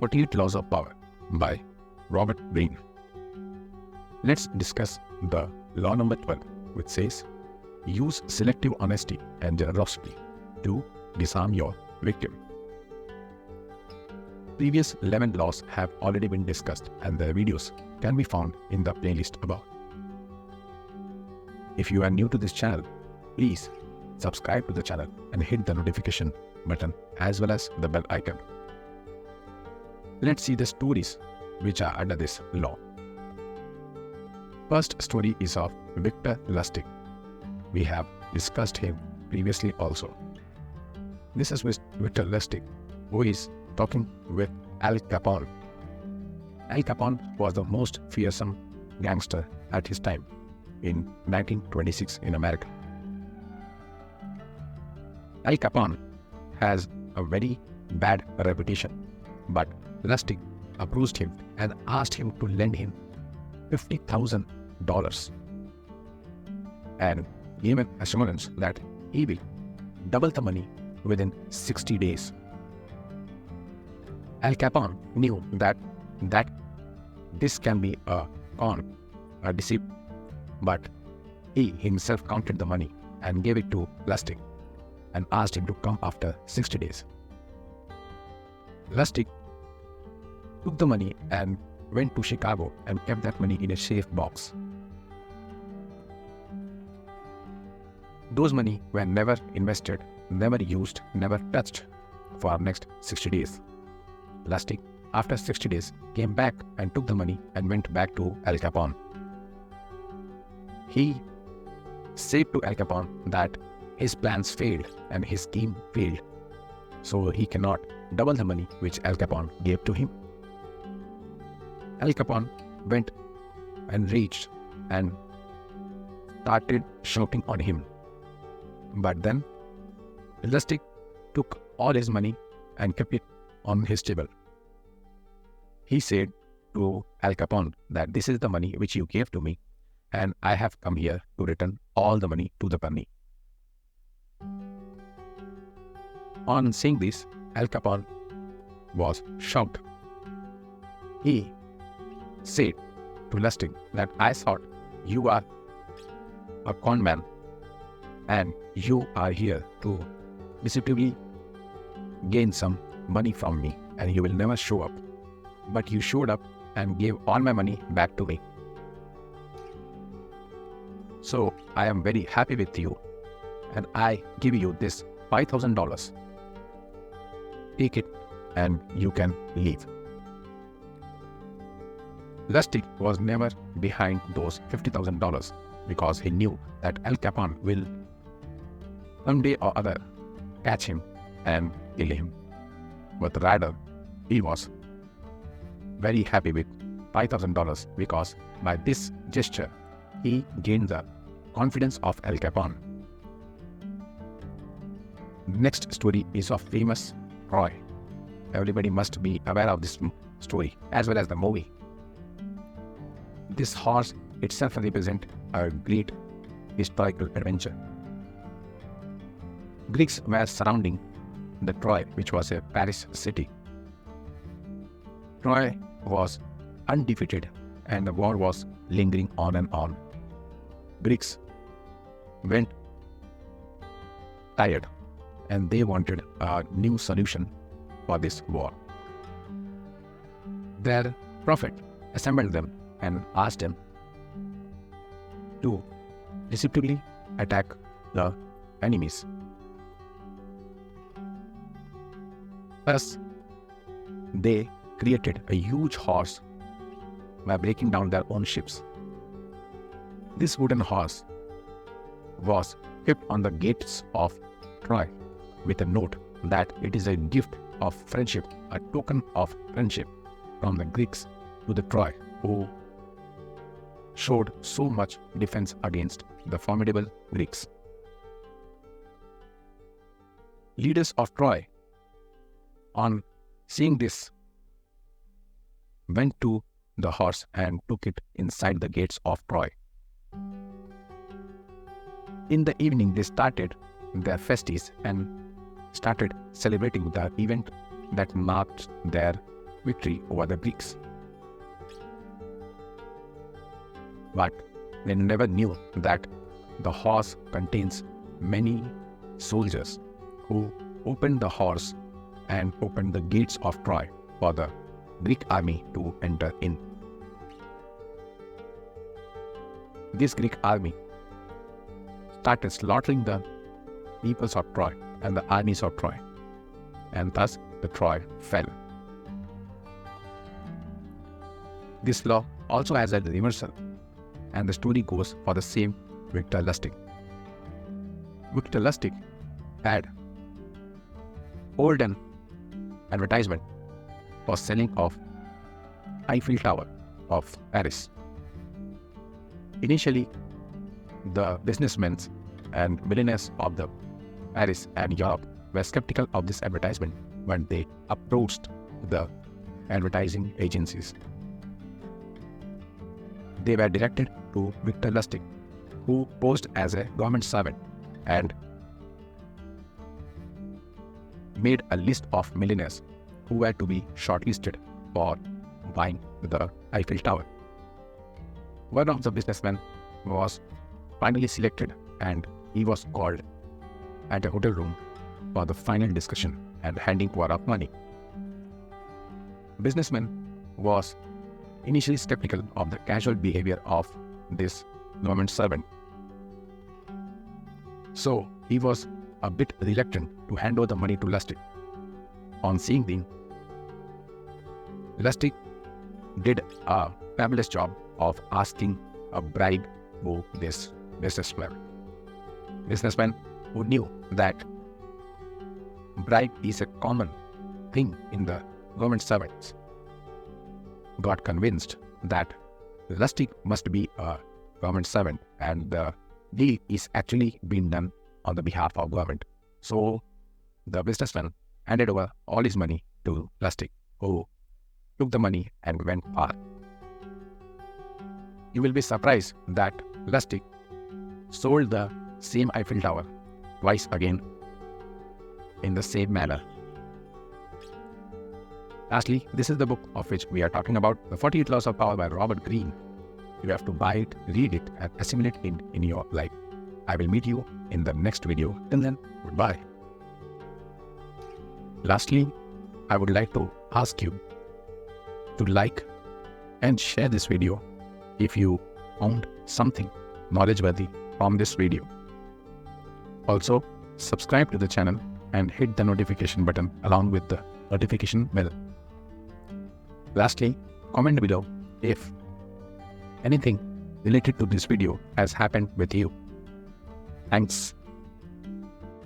48 Laws of Power by Robert Greene. Let's discuss the law number 12, which says, use selective honesty and generosity to disarm your victim. Previous 11 laws have already been discussed and their videos can be found in the playlist above. If you are new to this channel, please subscribe to the channel and hit the notification button as well as the bell icon. Let's see the stories which are under this law. First story is of Victor Lustig. We have discussed him previously also. This is Victor Lustig, who is talking with Al Capone. Al Capone was the most fearsome gangster at his time in 1926 in America. Al Capone has a very bad reputation, but Lustig approached him and asked him to lend him $50,000 and gave an assurance that he will double the money within 60 days. Al Capone knew that this can be a con, a deceit, but he himself counted the money and gave it to Lustig and asked him to come after 60 days. Lustig took the money and went to Chicago and kept that money in a safe box. Those money were never invested, never used, never touched for next 60 days. Lustig, after 60 days, came back and took the money and went back to Al Capone. He said to Al Capone that his plans failed and his scheme failed, so he cannot double the money which Al Capone gave to him. Al Capone went enraged and started shouting on him. But then Lustig took all his money and kept it on his table. He said to Al Capone that this is the money which you gave to me and I have come here to return all the money to the penny. On saying this, Al Capone was shocked. He said to Lustig that I thought you are a con man and you are here to deceptively gain some money from me and you will never show up. But you showed up and gave all my money back to me. So I am very happy with you and I give you this $5,000. Take it and you can leave. Lustig was never behind those $50,000 because he knew that Al Capone will someday or other catch him and kill him. But rather, he was very happy with $5,000 because by this gesture, he gained the confidence of Al Capone. Next story is of famous Troy. Everybody must be aware of this story as well as the movie. This horse itself represents a great historical adventure. Greeks were surrounding the Troy, which was a Paris city. Troy was undefeated and the war was lingering on and on. Greeks went tired and they wanted a new solution for this war. Their prophet assembled them and asked them to deceptively attack the enemies. Thus, they created a huge horse by breaking down their own ships. This wooden horse was kept on the gates of Troy with a note that it is a gift of friendship, a token of friendship from the Greeks to the Troy, who showed so much defense against the formidable Greeks. Leaders of Troy, on seeing this, went to the horse and took it inside the gates of Troy. In the evening, they started their festivities and started celebrating the event that marked their victory over the Greeks. But they never knew that the horse contains many soldiers who opened the horse and opened the gates of Troy for the Greek army to enter in. This Greek army started slaughtering the peoples of Troy and the armies of Troy, and thus the Troy fell. This law also has a reversal, and the story goes for the same Victor Lustig. Victor Lustig had hold an advertisement for selling of Eiffel Tower of Paris. Initially, the businessmen and millionaires of the Paris and Europe were skeptical of this advertisement when they approached the advertising agencies. They were directed to Victor Lustig, who posed as a government servant and made a list of millionaires who were to be shortlisted for buying the Eiffel Tower. One of the businessmen was finally selected, and he was called at a hotel room for the final discussion and handing over of money. Businessman was initially skeptical of the casual behavior of this government servant. So he was a bit reluctant to hand over the money to Lustig. On seeing the Lustig did a fabulous job of asking a bribe to this businessman. Businessman who knew that bribe is a common thing in the government servants got convinced that Lustig must be a government servant and the deal is actually being done on the behalf of government. So the businessman handed over all his money to Lustig, who took the money and went far. You will be surprised that Lustig sold the same Eiffel Tower twice again in the same manner. Lastly, this is the book of which we are talking about, The 48 Laws of Power by Robert Greene. You have to buy it, read it, and assimilate it in your life. I will meet you in the next video. Till then, goodbye. Lastly, I would like to ask you to like and share this video if you found something knowledgeworthy from this video. Also, subscribe to the channel and hit the notification button along with the notification bell. Lastly, comment below if anything related to this video has happened with you. Thanks.